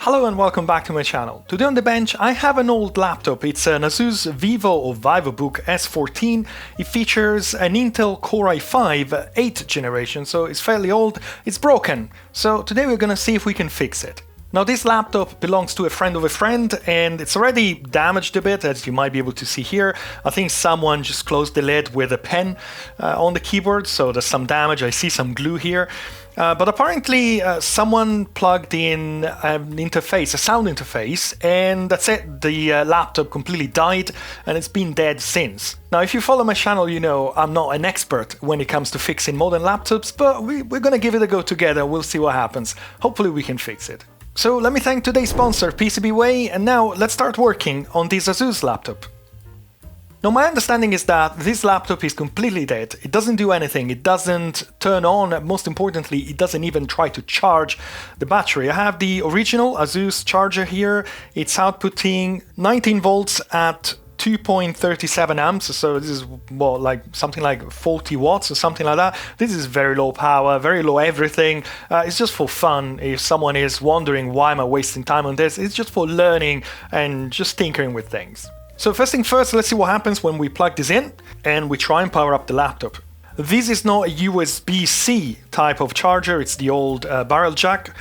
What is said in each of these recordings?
Hello and welcome back to my channel. Today on the bench I have an old laptop. It's an Asus Vivo or VivoBook S14. It features an Intel Core i5 8th generation, so it's fairly old. It's broken, so today we're gonna see if we can fix it. Now this laptop belongs to a friend of a friend and it's already damaged a bit, as you might be able to see here. I think someone just closed the lid with a pen on the keyboard, so there's some damage. I see some glue here. But apparently someone plugged in an interface, a sound interface, and that's it. The laptop completely died and it's been dead since. Now if you follow my channel you know I'm not an expert when it comes to fixing modern laptops, but we're gonna give it a go together. We'll see what happens. Hopefully we can fix it. So let me thank today's sponsor PCBWay, and now let's start working on this Asus laptop. Now my understanding is that this laptop is completely dead. It doesn't do anything, it doesn't turn on, most importantly it doesn't even try to charge the battery. I have the original Asus charger here. It's outputting 19 volts at 2.37 amps, so this is well, like something like 40 watts or something like that. This is very low power, very low everything. It's just for fun. If someone is wondering why am I wasting time on this, it's just for learning and just tinkering with things. So first thing first, let's see what happens when we plug this in and we try and power up the laptop. This is not a USB-C type of charger, it's the old barrel jack.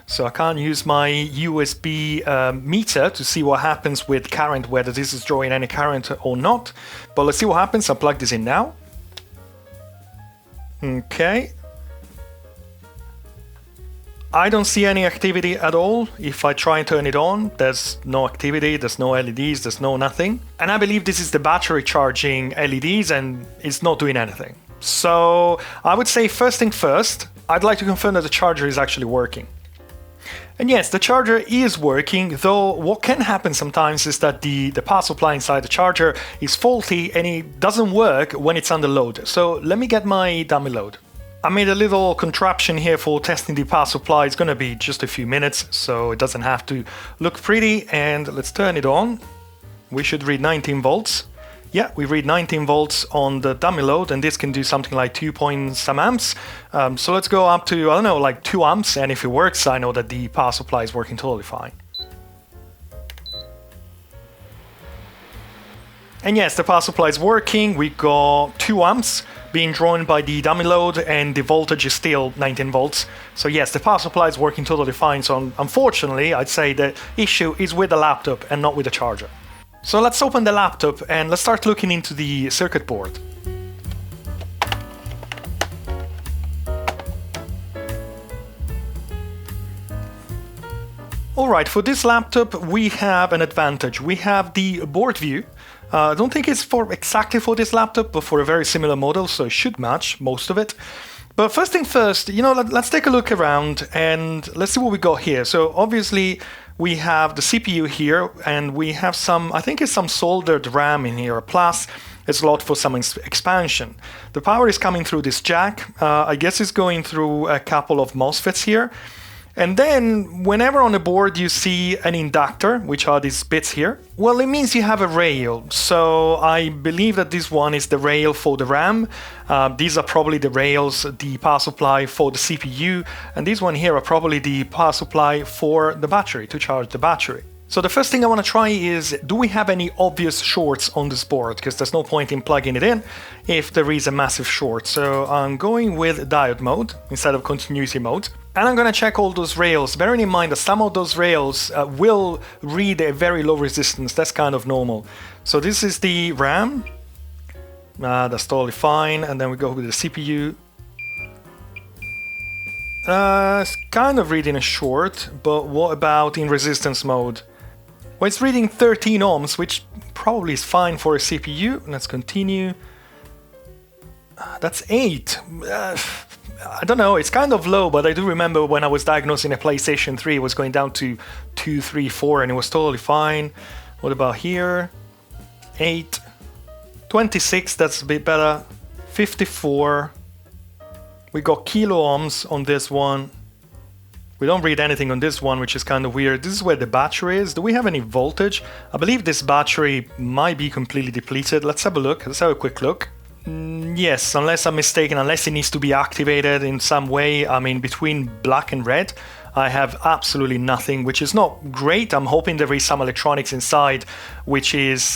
So I can't use my USB meter to see what happens with current, whether this is drawing any current or not. But let's see what happens. I'll plug this in now. Okay. I don't see any activity at all. If I try and turn it on, there's no activity, there's no LEDs, there's no nothing. And I believe this is the battery charging LEDs and it's not doing anything. So I would say first thing first, I'd like to confirm that the charger is actually working. And yes, the charger is working, though what can happen sometimes is that the power supply inside the charger is faulty and it doesn't work when it's under load. So let me get my dummy load. I made a little contraption here for testing the power supply. It's going to be just a few minutes, so it doesn't have to look pretty. And let's turn it on. We should read 19 volts. Yeah, we read 19 volts on the dummy load, and this can do something like 2 point some amps. So let's go up to, I don't know, like 2 amps, and if it works, I know that the power supply is working totally fine. And yes, the power supply is working. We got 2 amps being drawn by the dummy load, and the voltage is still 19 volts. So yes, the power supply is working totally fine. So unfortunately, I'd say the issue is with the laptop and not with the charger. So let's open the laptop and let's start looking into the circuit board. Alright, for this laptop we have an advantage. We have the board view. I don't think it's exactly for this laptop, but for a very similar model, so it should match most of it. But first thing first, you know, let's take a look around and let's see what we got here. So obviously we have the CPU here and we have some, I think it's some soldered RAM in here, plus a slot for some expansion. The power is coming through this jack. I guess it's going through a couple of MOSFETs here. And then whenever on the board you see an inductor, which are these bits here, well, it means you have a rail. So I believe that this one is the rail for the RAM. These are probably the rails, the power supply for the CPU. And these one here are probably the power supply for the battery, to charge the battery. So the first thing I want to try is, do we have any obvious shorts on this board? Because there's no point in plugging it in if there is a massive short. So I'm going with diode mode instead of continuity mode. And I'm going to check all those rails, bearing in mind that some of those rails will read a very low resistance. That's kind of normal. So this is the RAM. That's totally fine. And then we go with the CPU. It's kind of reading a short, but what about in resistance mode? Well, it's reading 13 ohms, which probably is fine for a CPU. Let's continue. That's 8. I don't know, it's kind of low, but I do remember when I was diagnosing a PlayStation 3, it was going down to 2, 3, 4, and it was totally fine. What about here? 8. 26, that's a bit better. 54. We got kilo ohms on this one. We don't read anything on this one, which is kind of weird. This is where the battery is. Do we have any voltage? I believe this battery might be completely depleted. Let's have a look. Let's have a quick look. Yes, unless I'm mistaken, unless it needs to be activated in some way. I mean, between black and red, I have absolutely nothing, which is not great. I'm hoping there is some electronics inside which is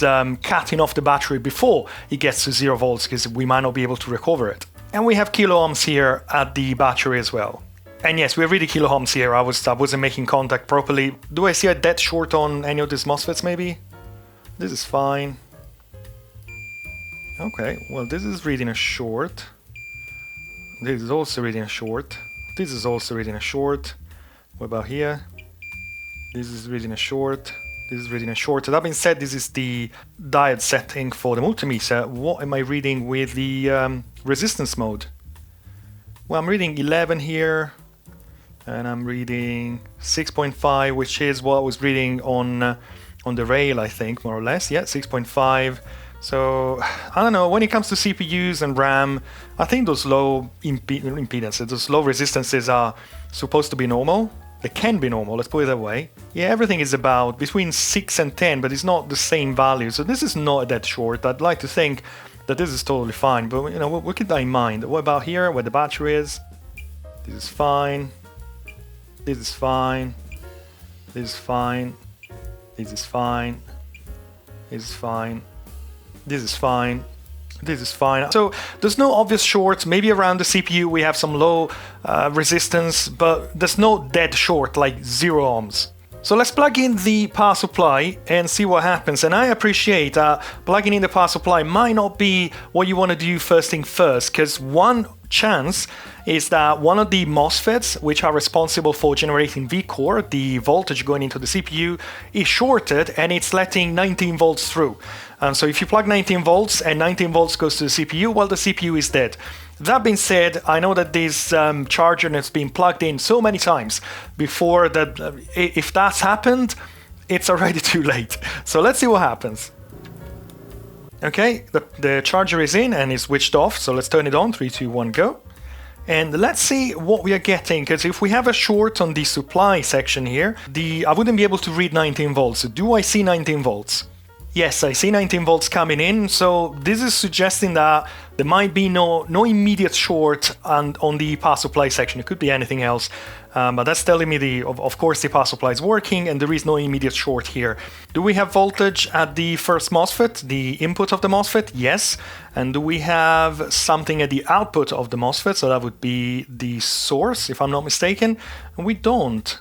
cutting off the battery before it gets to 0 volts, because we might not be able to recover it. And we have kilo ohms here at the battery as well. And yes, we're really kilo ohms here. I wasn't making contact properly. Do I see a dead short on any of these MOSFETs maybe? This is fine. Okay, well this is reading a short. This is also reading a short. This is also reading a short. What about here? This is reading a short. This is reading a short. That being said, this is the diode setting for the multimeter. What am I reading with the resistance mode? Well, I'm reading 11 here. And I'm reading 6.5, which is what I was reading on the rail, I think, more or less. Yeah, 6.5. So, I don't know, when it comes to CPUs and RAM, I think those low impedances, those low resistances are supposed to be normal. They can be normal, let's put it that way. Yeah, everything is about between 6 and 10, but it's not the same value. So this is not a dead short. I'd like to think that this is totally fine, but you know, we'll keep that in mind. What about here, where the battery is? This is fine. This is fine. This is fine. This is fine. This is fine. This is fine. This is fine. So there's no obvious short. Maybe around the CPU we have some low resistance, but there's no dead short like 0 ohms. So let's plug in the power supply and see what happens. And I appreciate plugging in the power supply might not be what you want to do first thing first, because one chance is that one of the MOSFETs, which are responsible for generating V-core, the voltage going into the CPU, is shorted and it's letting 19 volts through. And so if you plug 19 volts and 19 volts goes to the CPU, well, the CPU is dead. That being said, I know that this charger has been plugged in so many times before that if that's happened, it's already too late. So let's see what happens. Okay, the charger is in and is switched off, so let's turn it on. 3, 2, 1, go. And let's see what we are getting, because if we have a short on the supply section here, I wouldn't be able to read 19 volts. So do I see 19 volts? Yes, I see 19 volts coming in, so this is suggesting that there might be no immediate short on the power supply section. It could be anything else, but that's telling me of course the power supply is working and there is no immediate short here. Do we have voltage at the first MOSFET, the input of the MOSFET? Yes. And do we have something at the output of the MOSFET? So that would be the source, if I'm not mistaken. And we don't.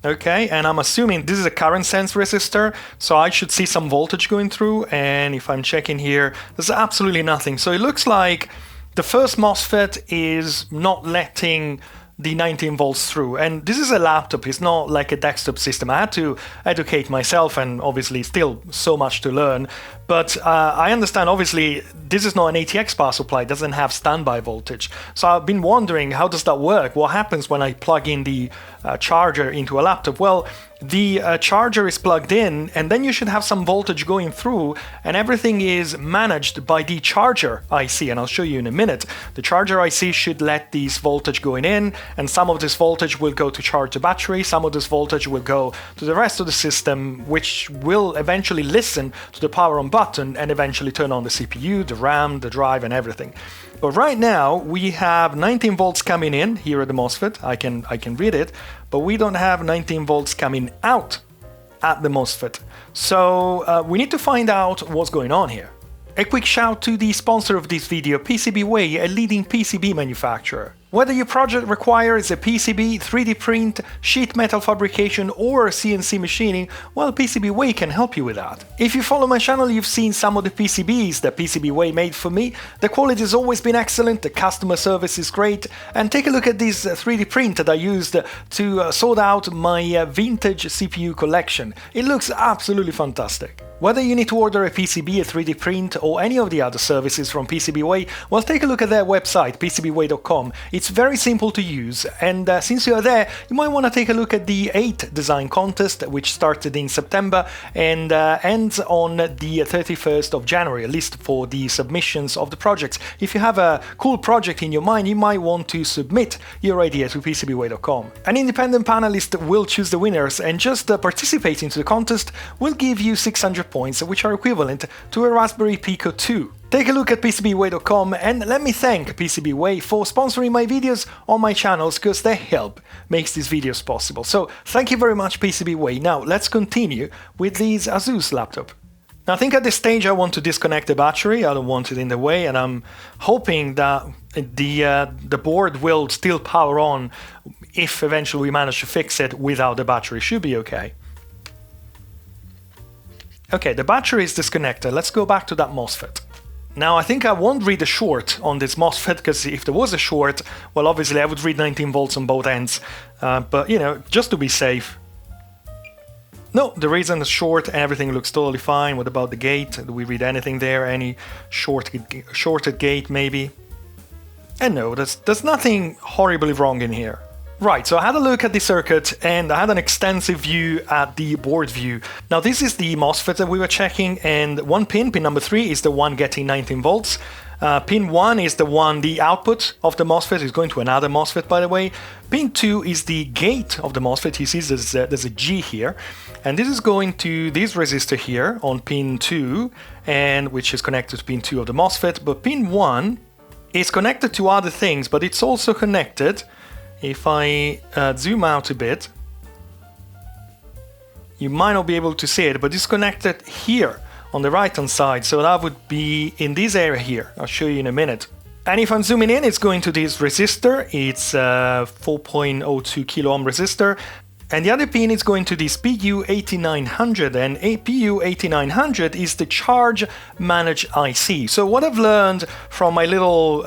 Okay, and I'm assuming this is a current sense resistor, so I should see some voltage going through, and if I'm checking here, there's absolutely nothing. So it looks like the first MOSFET is not letting the 19 volts through, and this is a laptop, it's not like a desktop system. I had to educate myself, and obviously still so much to learn, but I understand obviously this is not an ATX power supply, it doesn't have standby voltage. So I've been wondering, how does that work? What happens when I plug in the charger into a laptop? Well, the charger is plugged in and then you should have some voltage going through, and everything is managed by the charger IC, and I'll show you in a minute. The charger IC should let this voltage going in, and some of this voltage will go to charge the battery, some of this voltage will go to the rest of the system, which will eventually listen to the power on button and eventually turn on the CPU, the RAM, the drive and everything. But right now we have 19 volts coming in here at the MOSFET. I can read it, but we don't have 19 volts coming out at the MOSFET. So we need to find out what's going on here. A quick shout to the sponsor of this video, PCBWay, a leading PCB manufacturer. Whether your project requires a PCB, 3D print, sheet metal fabrication or CNC machining, well, PCBWay can help you with that. If you follow my channel, you've seen some of the PCBs that PCBWay made for me. The quality has always been excellent, the customer service is great, and take a look at this 3D print that I used to sort out my vintage CPU collection. It looks absolutely fantastic. Whether you need to order a PCB, a 3D print, or any of the other services from PCBWay, well, take a look at their website, PCBWay.com. It's very simple to use, and since you are there, you might want to take a look at the 8 design contest, which started in September and ends on the 31st of January, at least for the submissions of the projects. If you have a cool project in your mind, you might want to submit your idea to PCBWay.com. An independent panelist will choose the winners, and just participating to the contest will give you 600 breakpoints, which are equivalent to a Raspberry Pico 2. Take a look at PCBWay.com and let me thank PCBWay for sponsoring my videos on my channels, because their help makes these videos possible. So thank you very much, PCBWay. Now let's continue with this Asus laptop. Now I think at this stage I want to disconnect the battery, I don't want it in the way, and I'm hoping that the board will still power on if eventually we manage to fix it without the battery. Should be okay. Okay, the battery is disconnected. Let's go back to that MOSFET. Now I think I won't read a short on this MOSFET, because if there was a short, well obviously I would read 19 volts on both ends, but you know, just to be safe. No, there isn't a short, everything looks totally fine. What about the gate? Do we read anything there? Any shorted gate maybe? And no, there's nothing horribly wrong in here. Right, so I had a look at the circuit and I had an extensive view at the board view. Now this is the MOSFET that we were checking, and one pin number 3, is the one getting 19 volts. Pin 1 is the one, the output of the MOSFET is going to another MOSFET, by the way. Pin 2 is the gate of the MOSFET. You see there's a G here, and this is going to this resistor here on pin 2, and which is connected to pin 2 of the MOSFET. But pin 1 is connected to other things, but it's also connected. If I zoom out a bit, you might not be able to see it, but it's connected here on the right hand side, so that would be in this area here. I'll show you in a minute. And if I'm zooming in, it's going to this resistor. It's a 4.02 kilo ohm resistor, and the other pin is going to this PU8900, and a PU8900 is the charge manage IC. So what I've learned from my little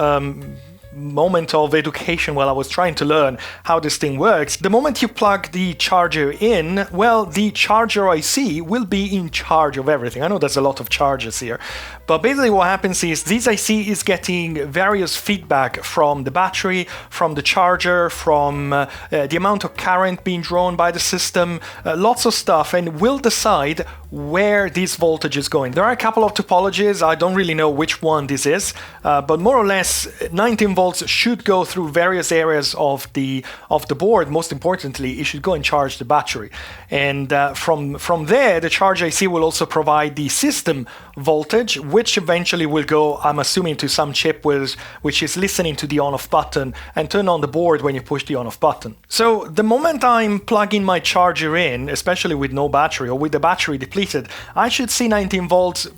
moment of education while I was trying to learn how this thing works, the moment you plug the charger in, well, the charger IC will be in charge of everything. I know there's a lot of chargers here, but basically what happens is this IC is getting various feedback from the battery, from the charger, from the amount of current being drawn by the system, lots of stuff, and will decide where this voltage is going. There are a couple of topologies, I don't really know which one this is, but more or less 19 volts should go through various areas of the board. Most importantly, it should go and charge the battery, and from there the charge IC will also provide the system voltage, which eventually will go, I'm assuming, to some chip which is listening to the on-off button and turn on the board when you push the on-off button. So the moment I'm plugging my charger in, especially with no battery or with the battery depleted, I should see 19 volts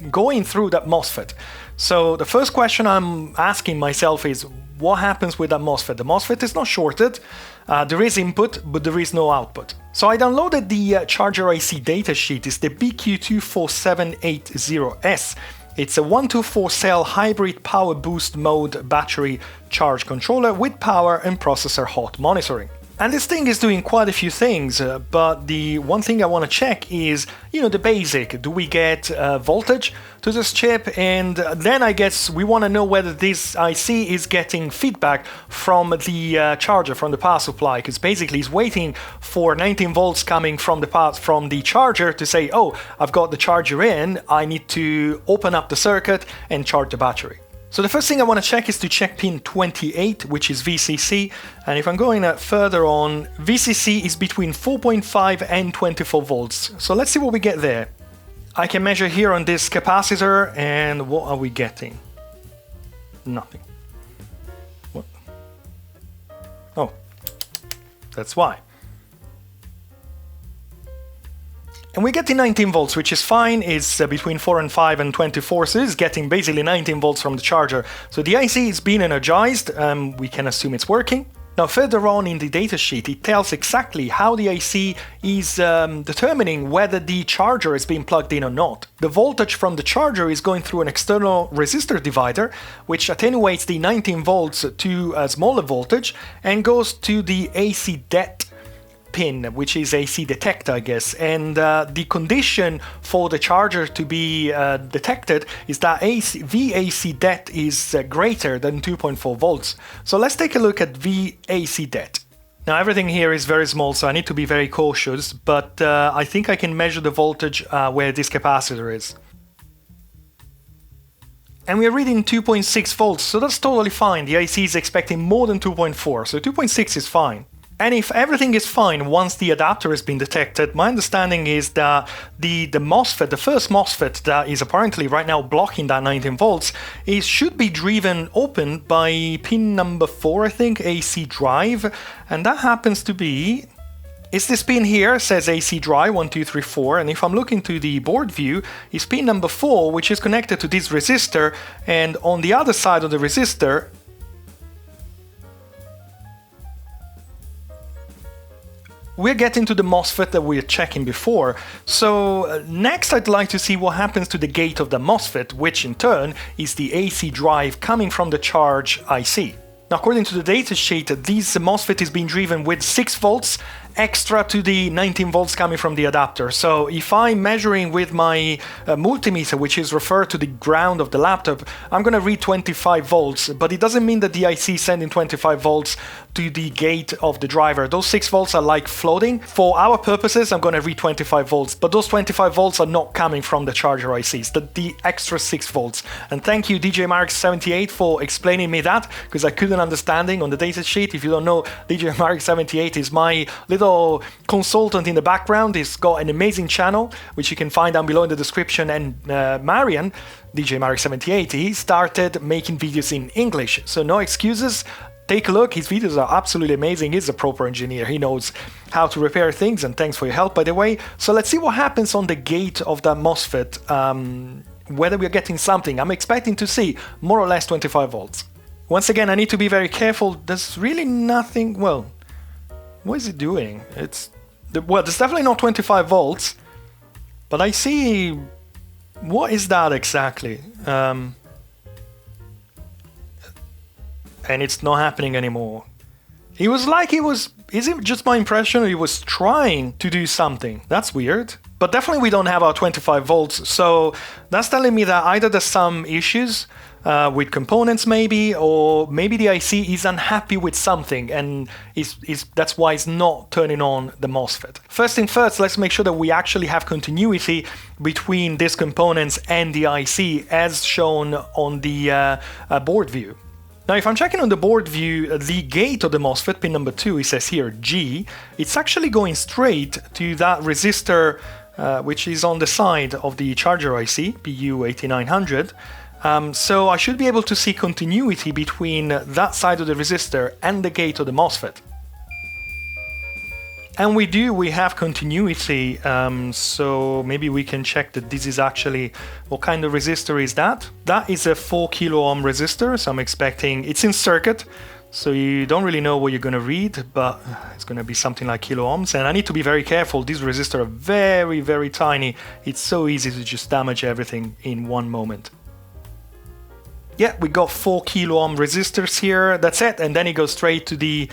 going through that MOSFET. So the first question I'm asking myself is, what happens with that MOSFET? The MOSFET is not shorted, there is input, but there is no output. So I downloaded the charger IC datasheet. It's the BQ24780S. It's a 124 cell hybrid power boost mode battery charge controller with power and processor hot monitoring. And this thing is doing quite a few things, but the one thing I want to check is, you know, the basic. Do we get voltage to this chip? And then I guess we want to know whether this IC is getting feedback from the charger, from the power supply, because basically it's waiting for 19 volts coming from the charger to say, oh, I've got the charger in, I need to open up the circuit and charge the battery. So the first thing I want to check is to check pin 28, which is VCC, and if I'm going further on, VCC is between 4.5 and 24 volts. So let's see what we get there. I can measure here on this capacitor, and what are we getting? Nothing. What? Oh, that's why. And we get the 19 volts, which is fine. It's between 4 and 5 and 24, so it's getting basically 19 volts from the charger. So the IC is being energized, we can assume it's working. Now further on in the datasheet, it tells exactly how the IC is determining whether the charger is being plugged in or not. The voltage from the charger is going through an external resistor divider, which attenuates the 19 volts to a smaller voltage and goes to the AC det pin, which is AC detect, I guess, and the condition for the charger to be detected is that VAC det is greater than 2.4 volts. So let's take a look at VAC det. Now everything here is very small, so I need to be very cautious, but I think I can measure the voltage where this capacitor is. And we're reading 2.6 volts, so that's totally fine. The IC is expecting more than 2.4, so 2.6 is fine. And if everything is fine once the adapter has been detected, my understanding is that the MOSFET, the first MOSFET that is apparently right now blocking that 19 volts, should be driven open by pin number 4, I think, AC drive. And that happens to be... Is this pin here, says AC drive 1, 2, 3, 4, and if I'm looking to the board view, is pin number 4, which is connected to this resistor, and on the other side of the resistor, we're getting to the MOSFET that we were checking before. So next I'd like to see what happens to the gate of the MOSFET, which in turn is the AC drive coming from the charge IC. Now, according to the datasheet, this MOSFET is being driven with 6 volts extra to the 19 volts coming from the adapter. So if I'm measuring with my multimeter, which is referred to the ground of the laptop, I'm going to read 25 volts, but it doesn't mean that the IC is sending 25 volts to the gate of the driver. Those 6 volts are like floating. For our purposes, I'm going to read 25 volts, but those 25 volts are not coming from the charger ICs, the extra 6 volts. And thank you, DJ Mark78, for explaining me that, because I couldn't understanding on the datasheet. If you don't know, DJ Mark78 is my little consultant in the background. He's got an amazing channel, which you can find down below in the description. And Marian, DJ Mark78, he started making videos in English. So no excuses. Take a look. His videos are absolutely amazing. He's a proper engineer. He knows how to repair things. And thanks for your help, by the way. So let's see what happens on the gate of that MOSFET, whether we're getting something. I'm expecting to see more or less 25 volts. Once again, I need to be very careful. There's really nothing... Well, what is it doing? Well, there's definitely not 25 volts. But I see... What is that exactly? And it's not happening anymore. It was like he was... Is it just my impression, or he was trying to do something? That's weird. But definitely we don't have our 25 volts. So that's telling me that either there's some issues with components maybe, or maybe the IC is unhappy with something and that's why it's not turning on the MOSFET. First thing first, let's make sure that we actually have continuity between these components and the IC as shown on the board view. Now, if I'm checking on the board view, the gate of the MOSFET, pin number 2, it says here G, it's actually going straight to that resistor which is on the side of the charger IC, PU8900. So I should be able to see continuity between that side of the resistor and the gate of the MOSFET. And we have continuity, so maybe we can check that this is actually, what kind of resistor is that? That is a 4 kilo ohm resistor, so I'm expecting, it's in circuit, so you don't really know what you're going to read, but it's going to be something like kilo ohms. And I need to be very careful, these resistors are very, very tiny. It's so easy to just damage everything in one moment. Yeah, we got 4 kilo ohm resistors here, that's it, and then it goes straight to the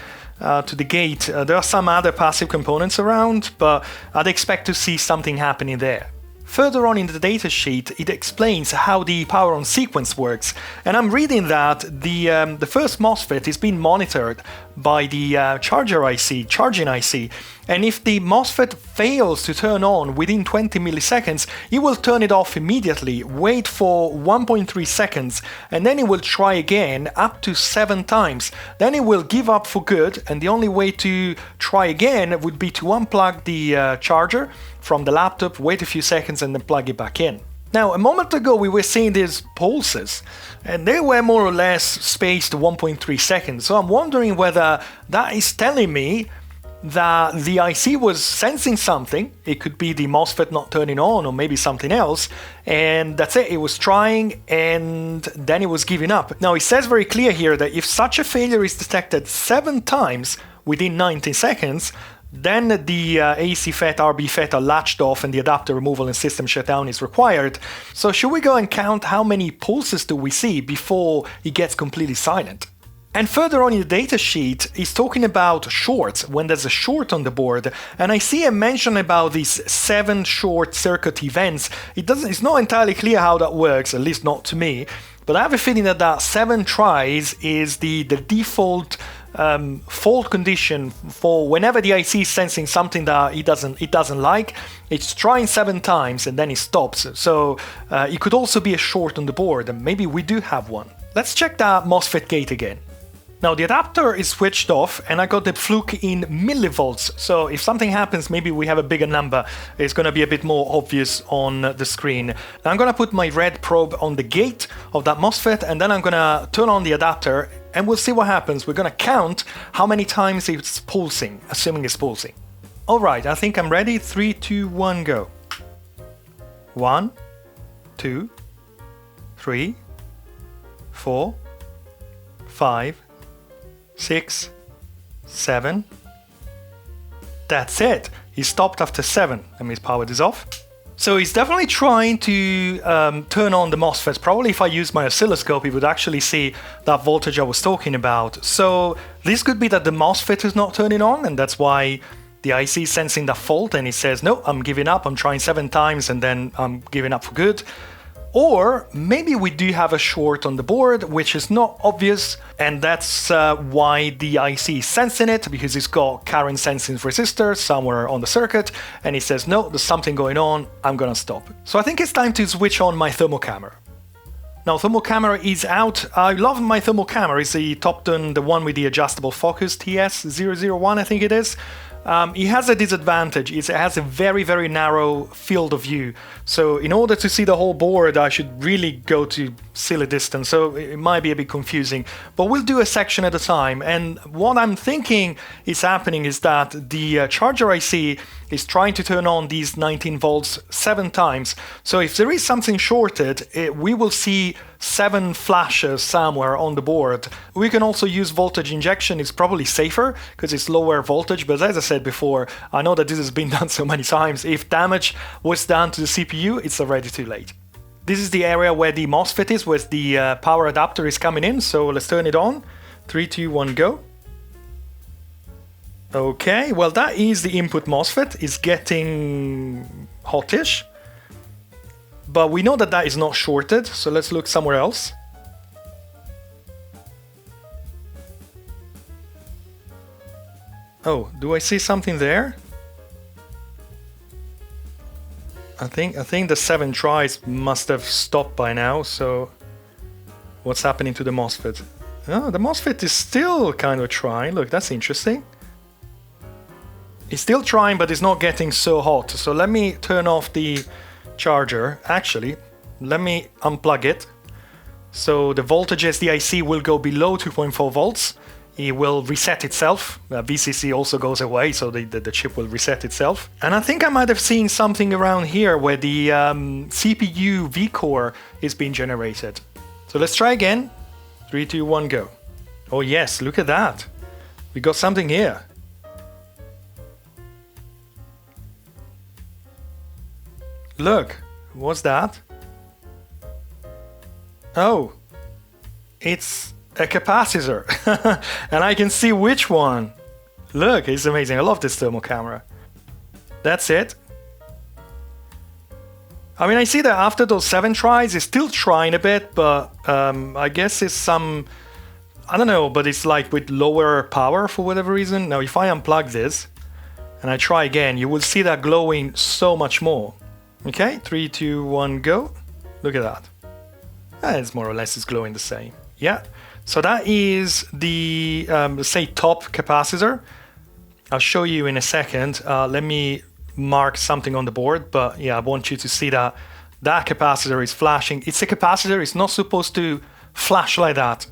gate. There are some other passive components around, but I'd expect to see something happening there. Further on in the datasheet, it explains how the power on sequence works, and I'm reading that the first MOSFET is being monitored by the charging IC, and if the MOSFET fails to turn on within 20 milliseconds, it will turn it off immediately, wait for 1.3 seconds, and then it will try again up to 7 times. Then it will give up for good, and the only way to try again would be to unplug the charger from the laptop, wait a few seconds, and then plug it back in. Now, a moment ago we were seeing these pulses, and they were more or less spaced 1.3 seconds, so I'm wondering whether that is telling me that the IC was sensing something. It could be the MOSFET not turning on, or maybe something else, and that's it, it was trying and then it was giving up. Now, it says very clear here that if such a failure is detected 7 times within 90 seconds, then the AC FET, RB FET are latched off and the adapter removal and system shutdown is required. So should we go and count how many pulses do we see before it gets completely silent? And further on in the datasheet, he's talking about shorts, when there's a short on the board, and I see a mention about these 7 short circuit events. It's not entirely clear how that works, at least not to me, but I have a feeling that 7 tries is the default fault condition for whenever the IC is sensing something that it doesn't like. It's trying 7 times and then it stops. So it could also be a short on the board, and maybe we do have one. Let's check that MOSFET gate again. Now the adapter is switched off and I got the fluke in millivolts. So if something happens, maybe we have a bigger number, it's going to be a bit more obvious on the screen. Now I'm going to put my red probe on the gate of that MOSFET and then I'm going to turn on the adapter and we'll see what happens. We're going to count how many times it's pulsing, assuming it's pulsing. Alright, I think I'm ready. 3, 2, 1, go. 1, 2, 3, 4, 5, 6, 7. That's it. He stopped after 7. Let me power this off. So he's definitely trying to turn on the MOSFETs. Probably if I use my oscilloscope, he would actually see that voltage I was talking about. So this could be that the MOSFET is not turning on, and that's why the IC is sensing that fault and he says, no, I'm giving up. I'm trying 7 times and then I'm giving up for good. Or maybe we do have a short on the board, which is not obvious, and that's why the IC is sensing it, because it's got current sensing resistor somewhere on the circuit, and he says, no, there's something going on, I'm gonna stop. So I think it's time to switch on my thermal camera. Now, thermal camera is out. I love my thermal camera. It's the Topton, the one with the adjustable focus, TS001, I think it is. It has a disadvantage. It has a very, very narrow field of view. So in order to see the whole board, I should really go to silly distance. So it might be a bit confusing, but we'll do a section at a time. And what I'm thinking is happening is that the charger IC is trying to turn on these 19 volts 7 times. So if there is something shorted, we will see 7 flashes somewhere on the board. We can also use voltage injection. It's probably safer because it's lower voltage, but as I said before, I know that this has been done so many times. If damage was done to the CPU, it's already too late. This is the area where the MOSFET is, where the power adapter is coming in, so let's turn it on. 3, 2, 1, go. Okay, well that is the input MOSFET. It's getting hotish. But we know that that is not shorted, so let's look somewhere else. Oh, do I see something there? I think the 7 tries must have stopped by now, so what's happening to the MOSFET? Oh, the MOSFET is still kind of trying. Look, that's interesting. It's still trying, but it's not getting so hot. So let me turn off the charger. Actually, let me unplug it. So the voltage SDIC will go below 2.4 volts. It will reset itself. VCC also goes away, so the chip will reset itself. And I think I might have seen something around here where the CPU V-core is being generated. So let's try again. 3, 2, 1, go. Oh yes, look at that. We got something here. Look, what's that? Oh, it's a capacitor. And I can see which one. Look, it's amazing. I love this thermal camera. That's it. I mean, I see that after those 7 tries, it's still trying a bit, but I guess it's some, I don't know, but it's like with lower power for whatever reason. Now, if I unplug this and I try again, you will see that glowing so much more. Okay, 3, 2, 1, go. Look at that. It's more or less it's glowing the same. Yeah. So that is the, say, top capacitor. I'll show you in a second. Let me mark something on the board, but yeah, I want you to see that that capacitor is flashing. It's a capacitor. It's not supposed to flash like that.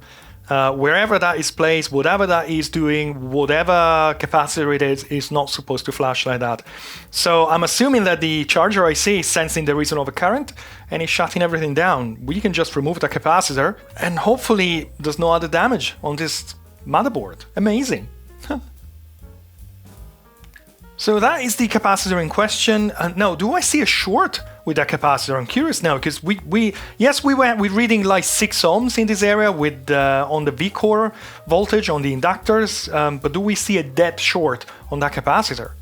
Wherever that is placed, whatever that is doing, whatever capacitor it is not supposed to flash like that. So I'm assuming that the charger IC is sensing there is an overcurrent and is shutting everything down. We can just remove the capacitor and hopefully there's no other damage on this motherboard. Amazing. So that is the capacitor in question. Now, do I see a short with that capacitor? I'm curious now, because we're reading like 6 ohms in this area with on the V-core voltage on the inductors, but do we see a dead short on that capacitor?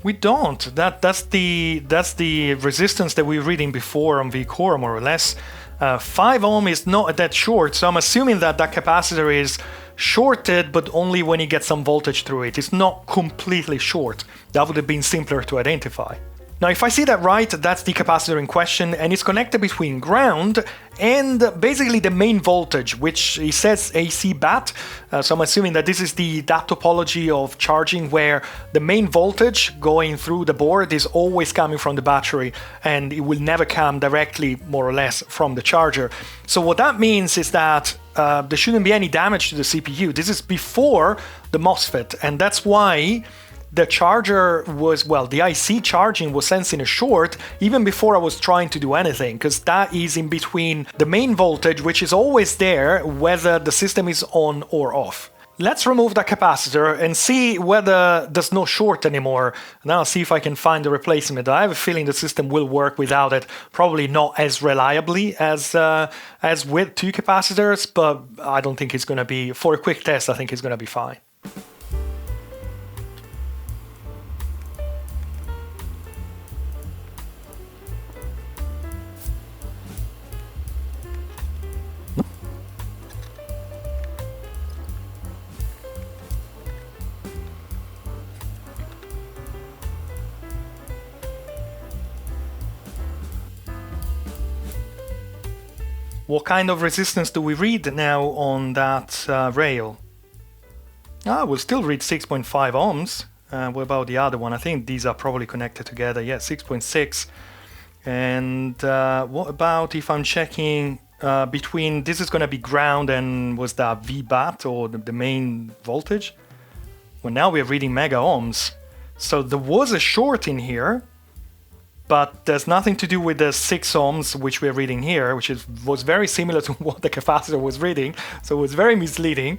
We don't. That's the resistance that we were reading before on V-core, more or less. 5 ohm is not a dead short, so I'm assuming that that capacitor is shorted, but only when you get some voltage through it. It's not completely short. That would have been simpler to identify. Now, if I see that right, that's the capacitor in question, and it's connected between ground and basically the main voltage, which it says AC bat. So I'm assuming that this is that topology of charging where the main voltage going through the board is always coming from the battery and it will never come directly, more or less, from the charger. So what that means is that there shouldn't be any damage to the CPU. This is before the MOSFET, and that's why the charger was, well, the IC charging was sensing a short even before I was trying to do anything, because that is in between the main voltage, which is always there whether the system is on or off. Let's remove that capacitor and see whether there's no short anymore. Now I'll see if I can find a replacement. I have a feeling the system will work without it, probably not as reliably as with two capacitors, but I don't think it's going to be, for a quick test, I think it's going to be fine. What kind of resistance do we read now on that rail? We'll still read 6.5 ohms. What about the other one? I think these are probably connected together. Yeah, 6.6. And what about if I'm checking between, this is going to be ground and was that VBAT or the main voltage? Well, now we're reading mega ohms. So there was a short in here, but there's nothing to do with the 6 ohms which we're reading here, which was very similar to what the capacitor was reading, so it was very misleading.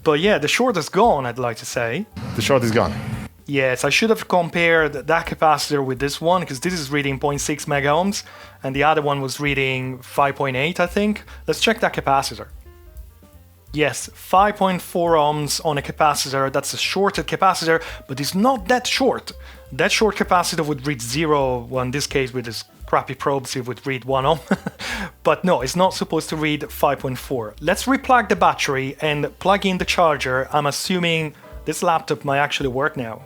But yeah, the short is gone, I'd like to say. The short is gone. Yes, I should have compared that capacitor with this one, because this is reading 0.6 mega ohms, and the other one was reading 5.8, I think. Let's check that capacitor. Yes, 5.4 ohms on a capacitor. That's a shorted capacitor, but it's not that short. That short capacitor would read 0, well, in this case with this crappy probes it would read 1 ohm. But no, it's not supposed to read 5.4. Let's replug the battery and plug in the charger. I'm assuming this laptop might actually work now.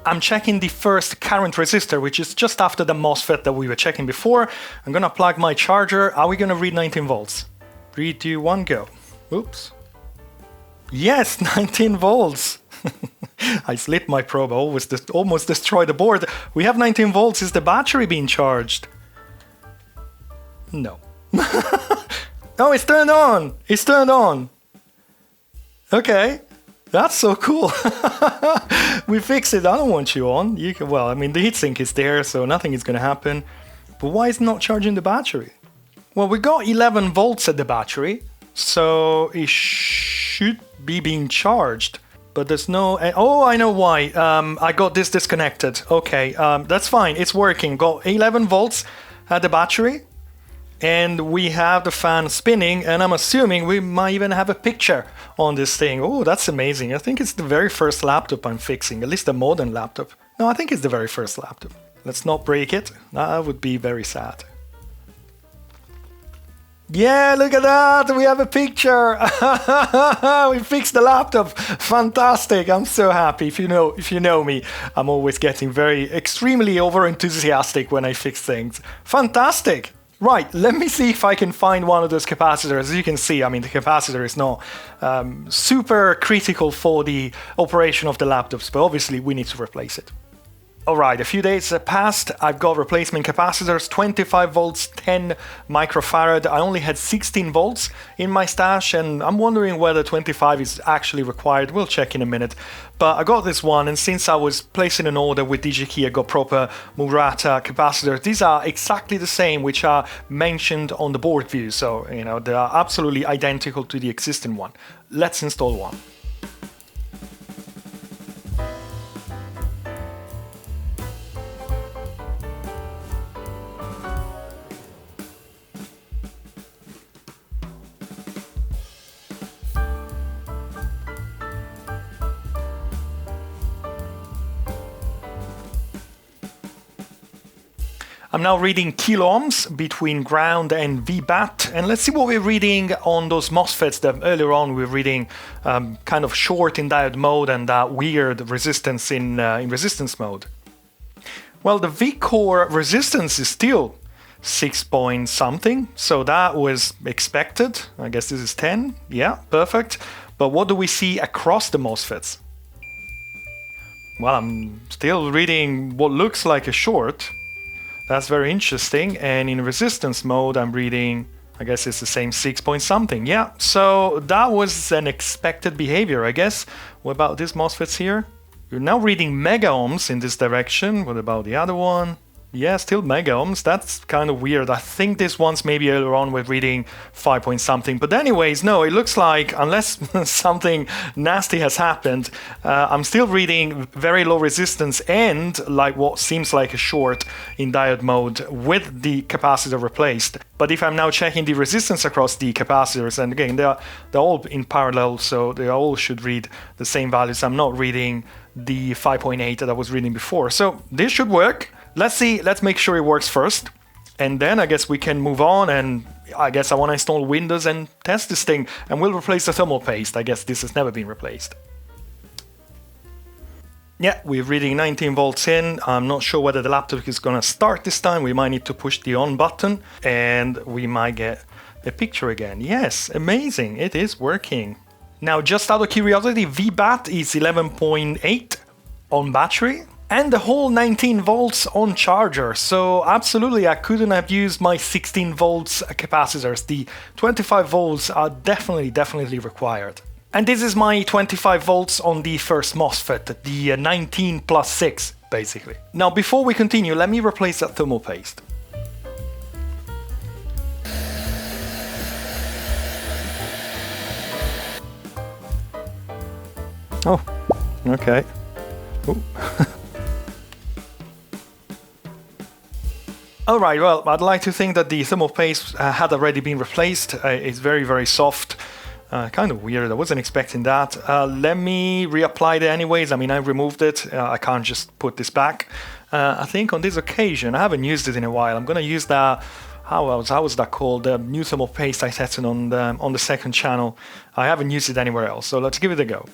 I'm checking the first current resistor, which is just after the MOSFET that we were checking before. I'm gonna plug my charger. Are we gonna read 19 volts? 3, 2, 1, go. Oops. Yes, 19 volts. I slit my probe. I almost destroyed the board. We have 19 volts. Is the battery being charged? No. Oh, it's turned on. It's turned on. Okay. That's so cool. We fixed it. I don't want you on. You can, well, I mean, the heatsink is there, so nothing is going to happen. But why is it not charging the battery? Well, we got 11 volts at the battery, so it should be being charged. But there's no... Oh, I know why. I got this disconnected. Okay, that's fine. It's working. Got 11 volts at the battery. And we have the fan spinning, and I'm assuming we might even have a picture on this thing. Oh, that's amazing. I think it's the very first laptop I'm fixing, at least a modern laptop. No, I think it's the very first laptop. Let's not break it. That would be very sad. Yeah, look at that. We have a picture. We fixed the laptop. Fantastic. I'm so happy. If you know me, I'm always getting extremely over enthusiastic when I fix things. Fantastic. Right, let me see if I can find one of those capacitors. As you can see, I mean, the capacitor is not super critical for the operation of the laptops, but obviously we need to replace it. Alright, a few days passed. I've got replacement capacitors, 25 volts, 10 microfarad. I only had 16 volts in my stash, and I'm wondering whether 25 is actually required. We'll check in a minute. But I got this one, and since I was placing an order with DigiKey, I got proper Murata capacitors. These are exactly the same which are mentioned on the board view, so they are absolutely identical to the existing one. Let's install one. I'm now reading kilo ohms between ground and VBAT, and let's see what we're reading on those MOSFETs that earlier on we were reading kind of short in diode mode and that weird resistance in resistance mode. Well, the V-core resistance is still 6 point something, so that was expected. I guess this is 10. Yeah, perfect. But what do we see across the MOSFETs? Well, I'm still reading what looks like a short. That's very interesting. And in resistance mode, I'm reading, I guess it's the same 6 point something. Yeah, so that was an expected behavior, I guess. What about these MOSFETs here? You're now reading mega ohms in this direction. What about the other one? Yeah, still mega ohms. That's kind of weird. I think this one's maybe earlier on with reading 5 point something. But anyways, no, it looks like, unless something nasty has happened, I'm still reading very low resistance and like what seems like a short in diode mode with the capacitor replaced. But if I'm now checking the resistance across the capacitors, and again, they're all in parallel, so they all should read the same values. I'm not reading the 5.8 that I was reading before. So this should work. Let's see, let's make sure it works first. And then I guess we can move on, and I guess I want to install Windows and test this thing, and we'll replace the thermal paste. I guess this has never been replaced. Yeah, we're reading 19 volts in. I'm not sure whether the laptop is going to start this time. We might need to push the on button and we might get a picture again. Yes, amazing, it is working. Now, just out of curiosity, VBAT is 11.8 on battery and the whole 19 volts on charger. So absolutely, I couldn't have used my 16 volts capacitors. The 25 volts are definitely required. And this is my 25 volts on the first MOSFET, the 19 plus 6, basically. Now, before we continue, let me replace that thermal paste. Oh, okay. Ooh. Alright, well, I'd like to think that the thermal paste had already been replaced. It's very soft. Kind of weird, I wasn't expecting that. Let me reapply it anyways. I mean, I removed it. I can't just put this back. I think on this occasion, I haven't used it in a while. I'm gonna use that, how was that called? The new thermal paste I tested on the second channel. I haven't used it anywhere else, so let's give it a go.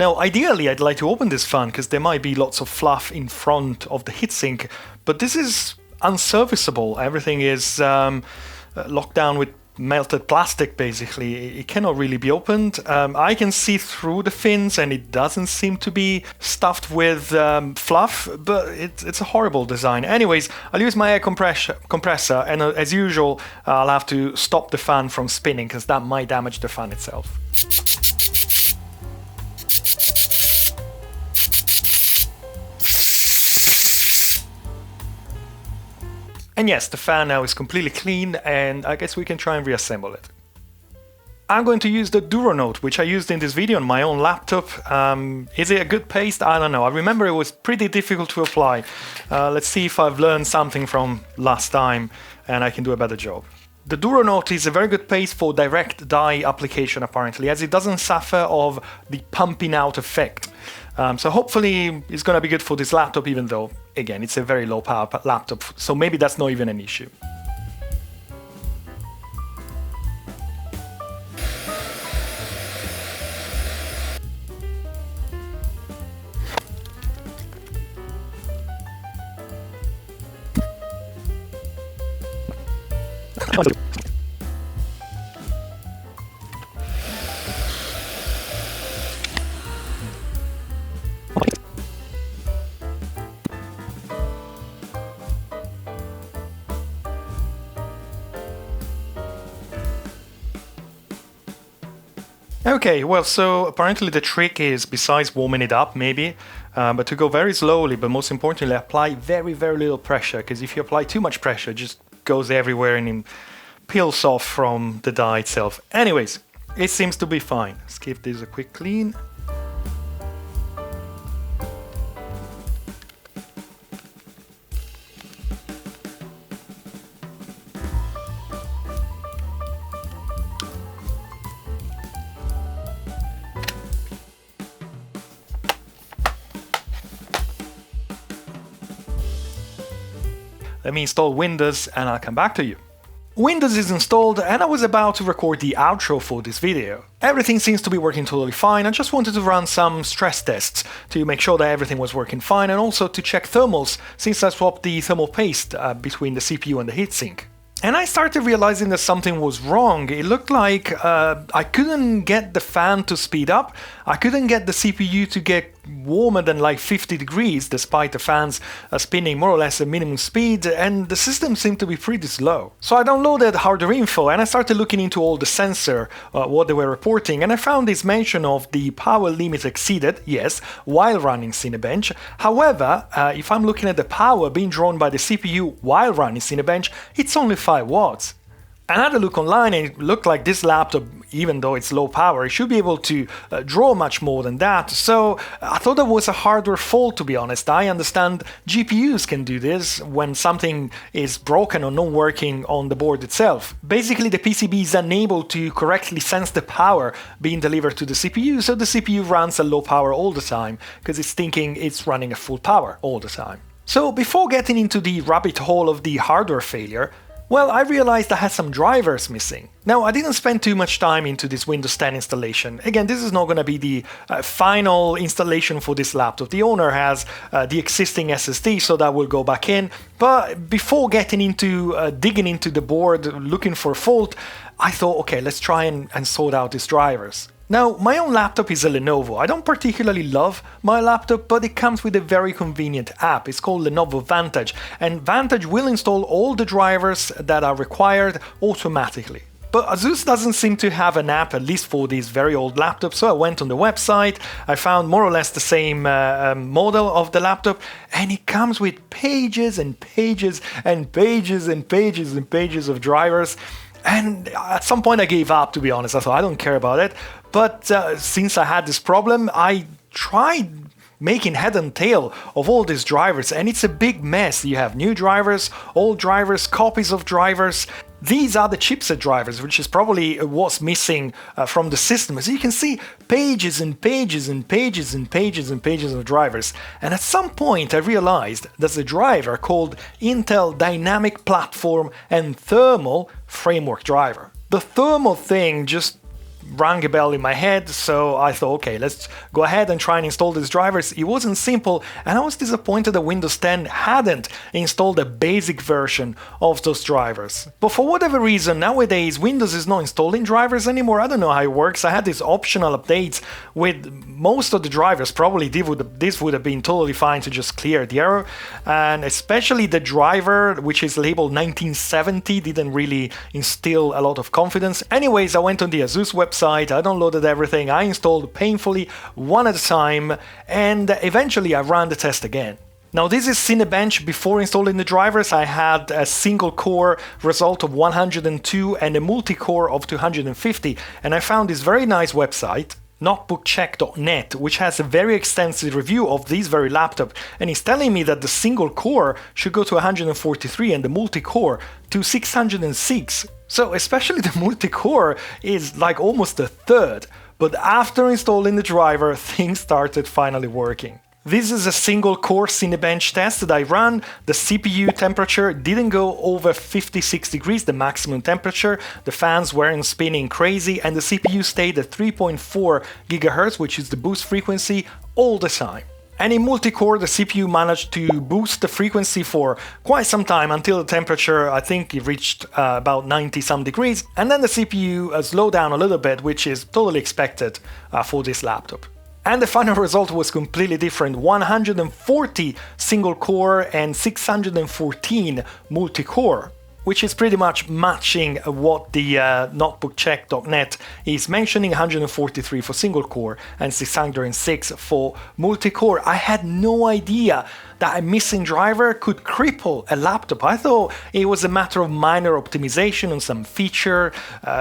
Now, ideally, I'd like to open this fan because there might be lots of fluff in front of the heatsink, but this is unserviceable. Everything is locked down with melted plastic, basically. It cannot really be opened. I can see through the fins and it doesn't seem to be stuffed with fluff, but it's a horrible design. Anyways, I'll use my air compressor and as usual, I'll have to stop the fan from spinning because that might damage the fan itself. And yes, the fan now is completely clean, and I guess we can try and reassemble it. I'm going to use the Duronote, which I used in this video on my own laptop. Is it a good paste? I don't know. I remember it was pretty difficult to apply. Let's see if I've learned something from last time and I can do a better job. The Duronote is a very good paste for direct dye application, apparently, as it doesn't suffer of the pumping out effect. So hopefully it's going to be good for this laptop, even though, again, it's a very low power laptop, so maybe that's not even an issue. Okay, well, so apparently the trick is, besides warming it up maybe, but to go very slowly, but most importantly apply very little pressure, because if you apply too much pressure, it just goes everywhere and it peels off from the die itself. Anyways, it seems to be fine. Let's give this a quick clean. Let me install Windows and I'll come back to you. Windows is installed and I was about to record the outro for this video. Everything seems to be working totally fine. I just wanted to run some stress tests to make sure that everything was working fine and also to check thermals since I swapped the thermal paste between the CPU and the heatsink. And I started realizing that something was wrong. It looked like I couldn't get the fan to speed up, I couldn't get the CPU to get warmer than like 50 degrees despite the fans spinning more or less at minimum speed, and the system seemed to be pretty slow. So I downloaded hardware info and I started looking into all the sensor, what they were reporting, and I found this mention of the power limit exceeded, yes, while running Cinebench. However, if I'm looking at the power being drawn by the CPU while running Cinebench, it's only 5 watts. I had a look online and it looked like this laptop, even though it's low power, it should be able to draw much more than that. So I thought that was a hardware fault, to be honest. I understand GPUs can do this when something is broken or not working on the board itself. Basically, the PCB is unable to correctly sense the power being delivered to the CPU, so the CPU runs at low power all the time because it's thinking it's running at full power all the time. So before getting into the rabbit hole of the hardware failure, well, I realized I had some drivers missing. Now, I didn't spend too much time into this Windows 10 installation. Again, this is not going to be the final installation for this laptop. The owner has the existing SSD, so that will go back in. But before getting into digging into the board, looking for a fault, I thought, okay, let's try and sort out these drivers. Now, my own laptop is a Lenovo. I don't particularly love my laptop, but it comes with a very convenient app. It's called Lenovo Vantage, and Vantage will install all the drivers that are required automatically. But Asus doesn't seem to have an app, at least for these very old laptops, so I went on the website, I found more or less the same model of the laptop, and it comes with pages and pages and pages and pages and pages of drivers. And at some point I gave up, to be honest. I thought, I don't care about it. But since I had this problem, I tried making head and tail of all these drivers, and it's a big mess. You have new drivers, old drivers, copies of drivers. These are the chipset drivers, which is probably what's missing from the system. As you can see, pages and pages and pages and pages and pages of drivers. And at some point I realized there's a driver called Intel Dynamic Platform and Thermal Framework Driver. The thermal thing just rang a bell in my head, so I thought, okay, let's go ahead and try and install these drivers. It wasn't simple, and I was disappointed that Windows 10 hadn't installed a basic version of those drivers. But for whatever reason, nowadays Windows is not installing drivers anymore. I don't know how it works. I had these optional updates with most of the drivers. Probably this would have been totally fine to just clear the error, and especially the driver, which is labeled 1970, didn't really instill a lot of confidence. Anyways, I went on the Asus website, I downloaded everything, I installed painfully one at a time, and eventually I ran the test again. Now this is Cinebench. Before installing the drivers, I had a single core result of 102 and a multi-core of 250, and I found this very nice website, notebookcheck.net, which has a very extensive review of this very laptop, and it's telling me that the single core should go to 143 and the multi-core to 606. So especially the multi-core is like almost a third, but after installing the driver, things started finally working. This is a single core Cinebench test that I ran. The CPU temperature didn't go over 56 degrees, the maximum temperature. The fans weren't spinning crazy, and the CPU stayed at 3.4 GHz, which is the boost frequency, all the time. And in multi-core, the CPU managed to boost the frequency for quite some time until the temperature, I think it reached about 90 some degrees, and then the CPU slowed down a little bit, which is totally expected for this laptop. And the final result was completely different: 140 single core and 614 multi-core, which is pretty much matching what the notebookcheck.net is mentioning, 143 for single core and 606 for multi-core. I had no idea that a missing driver could cripple a laptop. I thought it was a matter of minor optimization on some feature,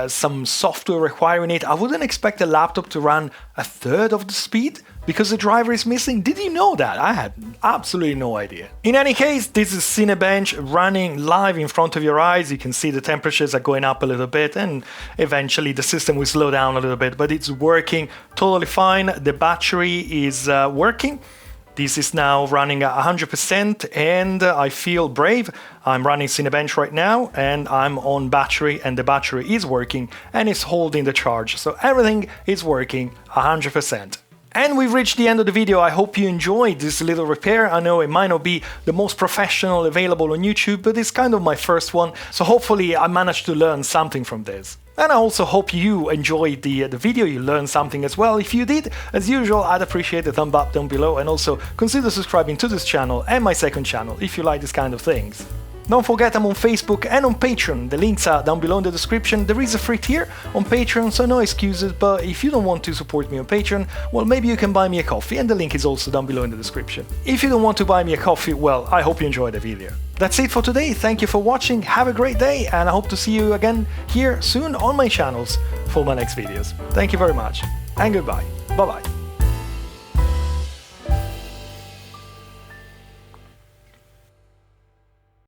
some software requiring it. I wouldn't expect a laptop to run a third of the speed because the driver is missing. Did you know that? I had absolutely no idea. In any case, this is Cinebench running live in front of your eyes. You can see the temperatures are going up a little bit, and eventually the system will slow down a little bit, but it's working totally fine. The battery is working. This is now running at 100% and I feel brave. I'm running Cinebench right now and I'm on battery and the battery is working and it's holding the charge. So everything is working 100%. And we've reached the end of the video. I hope you enjoyed this little repair. I know it might not be the most professional available on YouTube, but it's kind of my first one. So hopefully I managed to learn something from this. And I also hope you enjoyed the video, you learned something as well. If you did, as usual, I'd appreciate a thumb up down below and also consider subscribing to this channel and my second channel if you like this kind of things. Don't forget I'm on Facebook and on Patreon, the links are down below in the description. There is a free tier on Patreon, so no excuses, but if you don't want to support me on Patreon, well, maybe you can buy me a coffee and the link is also down below in the description. If you don't want to buy me a coffee, well, I hope you enjoyed the video. That's it for today, thank you for watching, have a great day, and I hope to see you again here soon on my channels for my next videos. Thank you very much, and goodbye, bye bye.